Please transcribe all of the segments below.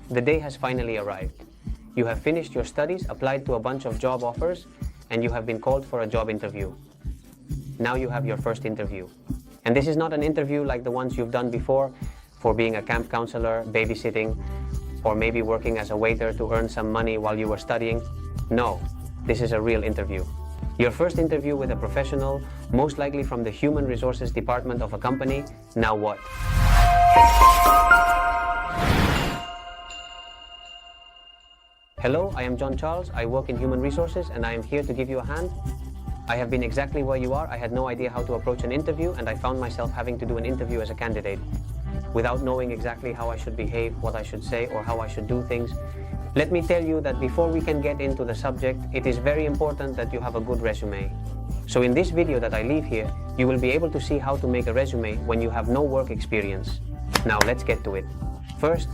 The day has finally arrived. You have finished your studies, applied to a bunch of job offers, and you have been called for a job interview. Now you have your first interview. And this is not an interview like the ones you've done before for being a camp counselor, babysitting, or maybe working as a waiter to earn some money while you were studying. No, this is a real interview. Your first interview with a professional, most likely from the human resources department of a company. Now what? Hello, I am John Charles. I work in human resources and I am here to give you a hand. I have been exactly where you are. I had no idea how to approach an interview and I found myself having to do an interview as a candidate without knowing exactly how I should behave, what I should say, or how I should do things. Let me tell you that before we can get into the subject, it is very important that you have a good resume. So in this video that I leave here, you will be able to see how to make a resume when you have no work experience. Now let's get to it. First,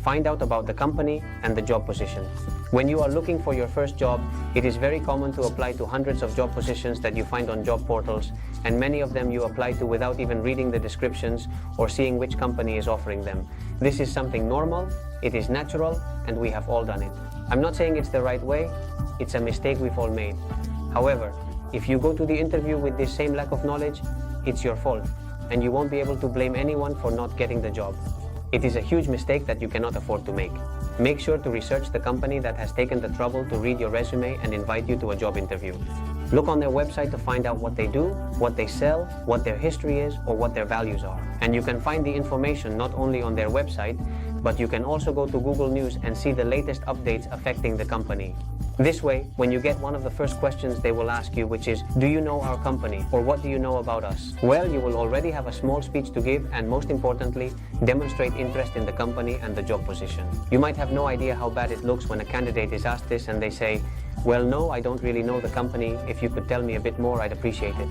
find out about the company and the job position. When you are looking for your first job, it is very common to apply to hundreds of job positions that you find on job portals, and many of them you apply to without even reading the descriptions or seeing which company is offering them. This is something normal, it is natural, and we have all done it. I'm not saying it's the right way, it's a mistake we've all made. However, if you go to the interview with this same lack of knowledge, it's your fault, and you won't be able to blame anyone for not getting the job. It is a huge mistake that you cannot afford to make. Make sure to research the company that has taken the trouble to read your resume and invite you to a job interview. Look on their website to find out what they do, what they sell, what their history is, or what their values are. And you can find the information not only on their website, but you can also go to Google News and see the latest updates affecting the company. This way, when you get one of the first questions they will ask you, which is, do you know our company, or what do you know about us? Well, you will already have a small speech to give and, most importantly, demonstrate interest in the company and the job position. You might have no idea how bad it looks when a candidate is asked this and they say, well, no, I don't really know the company. If you could tell me a bit more, I'd appreciate it.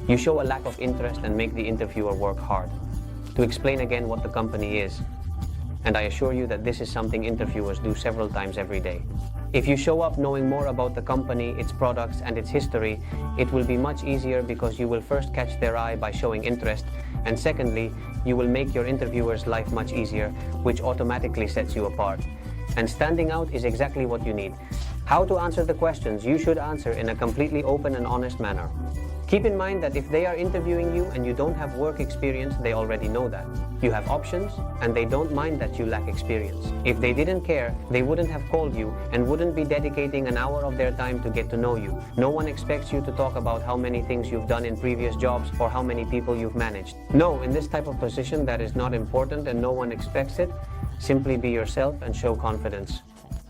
You show a lack of interest and make the interviewer work hard to explain again what the company is. And I assure you that this is something interviewers do several times every day. If you show up knowing more about the company, its products, and its history, it will be much easier because you will first catch their eye by showing interest, and secondly, you will make your interviewer's life much easier, which automatically sets you apart. And standing out is exactly what you need. How to answer the questions you should answer in a completely open and honest manner. Keep in mind that if they are interviewing you and you don't have work experience, they already know that. You have options, and they don't mind that you lack experience. If they didn't care, they wouldn't have called you and wouldn't be dedicating an hour of their time to get to know you. No one expects you to talk about how many things you've done in previous jobs or how many people you've managed. No, in this type of position that is not important and no one expects it. Simply be yourself and show confidence.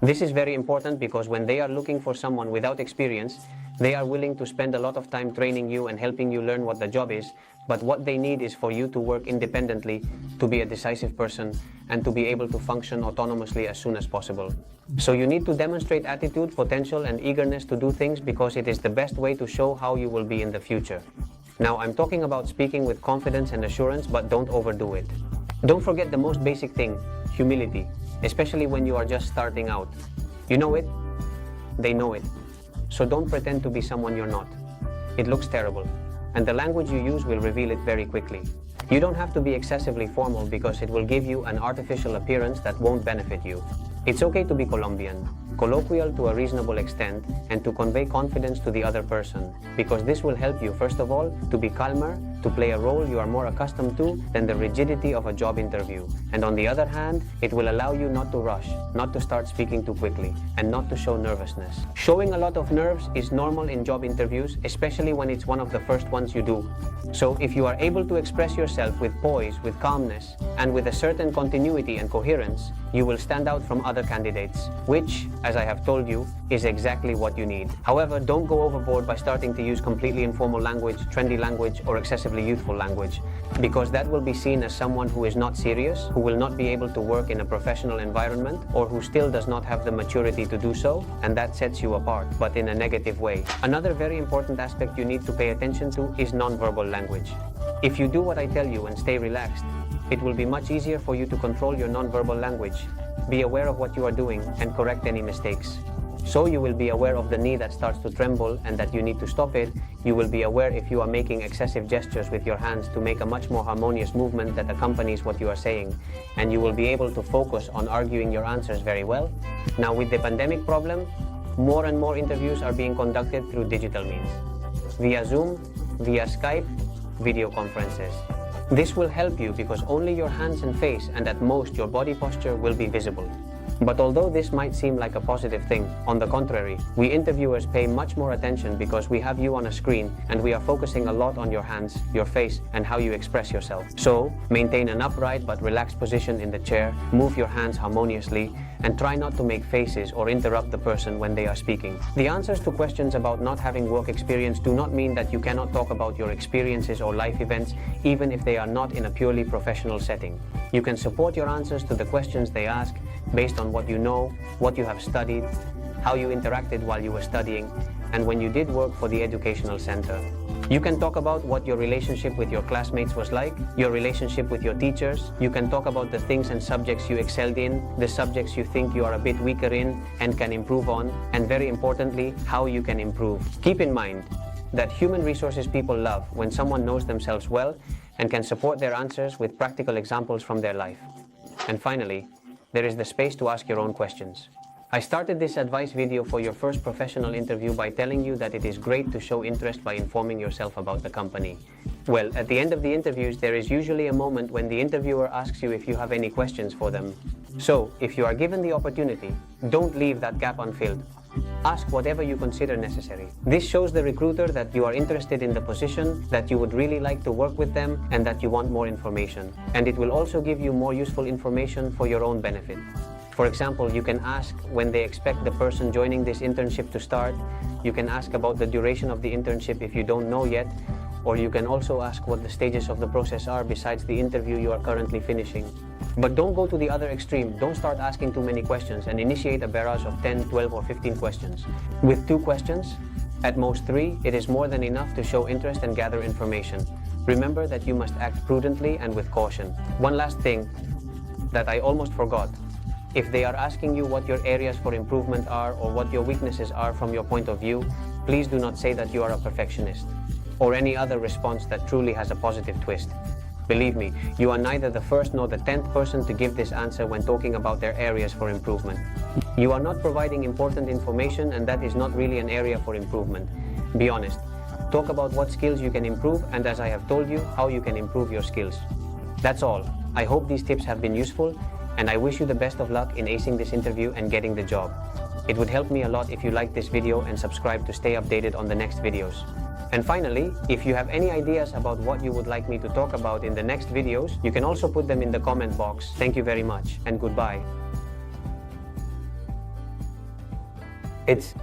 This is very important because when they are looking for someone without experience, they are willing to spend a lot of time training you and helping you learn what the job is, but what they need is for you to work independently, to be a decisive person, and to be able to function autonomously as soon as possible. So you need to demonstrate attitude, potential, and eagerness to do things because it is the best way to show how you will be in the future. Now, I'm talking about speaking with confidence and assurance, but don't overdo it. Don't forget the most basic thing, humility, especially when you are just starting out. You know it, they know it. So don't pretend to be someone you're not. It looks terrible, and the language you use will reveal it very quickly. You don't have to be excessively formal because it will give you an artificial appearance that won't benefit you. It's okay to be Colombian, colloquial to a reasonable extent, and to convey confidence to the other person, because this will help you, first of all, to be calmer, to play a role you are more accustomed to than the rigidity of a job interview. And on the other hand, it will allow you not to rush, not to start speaking too quickly, and not to show nervousness. Showing a lot of nerves is normal in job interviews, especially when it's one of the first ones you do. So if you are able to express yourself with poise, with calmness, and with a certain continuity and coherence, you will stand out from other candidates, which, as I have told you, is exactly what you need. However, don't go overboard by starting to use completely informal language, trendy language, or excessively youthful language, because that will be seen as someone who is not serious, who will not be able to work in a professional environment, or who still does not have the maturity to do so, and that sets you apart, but in a negative way. Another very important aspect you need to pay attention to is non-verbal language. If you do what I tell you and stay relaxed, it will be much easier for you to control your non-verbal language. Be aware of what you are doing and correct any mistakes. So you will be aware of the knee that starts to tremble and that you need to stop it. You will be aware if you are making excessive gestures with your hands to make a much more harmonious movement that accompanies what you are saying. And you will be able to focus on arguing your answers very well. Now, with the pandemic problem, more and more interviews are being conducted through digital means. Via Zoom, via Skype, video conferences. This will help you because only your hands and face and at most your body posture will be visible. But although this might seem like a positive thing, on the contrary, we interviewers pay much more attention because we have you on a screen and we are focusing a lot on your hands, your face, and how you express yourself. So, maintain an upright but relaxed position in the chair, move your hands harmoniously, and try not to make faces or interrupt the person when they are speaking. The answers to questions about not having work experience do not mean that you cannot talk about your experiences or life events, even if they are not in a purely professional setting. You can support your answers to the questions they ask based on what you know, what you have studied, how you interacted while you were studying, and when you did work for the educational center. You can talk about what your relationship with your classmates was like, your relationship with your teachers. You can talk about the things and subjects you excelled in, the subjects you think you are a bit weaker in and can improve on, and very importantly, how you can improve. Keep in mind that human resources people love when someone knows themselves well and can support their answers with practical examples from their life. And finally, there is the space to ask your own questions. I started this advice video for your first professional interview by telling you that it is great to show interest by informing yourself about the company. Well, at the end of the interviews, there is usually a moment when the interviewer asks you if you have any questions for them. So, if you are given the opportunity, don't leave that gap unfilled. Ask whatever you consider necessary. This shows the recruiter that you are interested in the position, that you would really like to work with them, and that you want more information. And it will also give you more useful information for your own benefit. For example, you can ask when they expect the person joining this internship to start. You can ask about the duration of the internship if you don't know yet, or you can also ask what the stages of the process are besides the interview you are currently finishing. But don't go to the other extreme. Don't start asking too many questions and initiate a barrage of 10, 12, or 15 questions. With 2 questions, at most 3, it is more than enough to show interest and gather information. Remember that you must act prudently and with caution. One last thing that I almost forgot. If they are asking you what your areas for improvement are or what your weaknesses are from your point of view, please do not say that you are a perfectionist or any other response that truly has a positive twist. Believe me, you are neither the first nor the 10th person to give this answer when talking about their areas for improvement. You are not providing important information, and that is not really an area for improvement. Be honest. Talk about what skills you can improve, and as I have told you, how you can improve your skills. That's all. I hope these tips have been useful, and I wish you the best of luck in acing this interview and getting the job. It would help me a lot if you liked this video and subscribe to stay updated on the next videos. And finally, if you have any ideas about what you would like me to talk about in the next videos, you can also put them in the comment box. Thank you very much, and goodbye. It's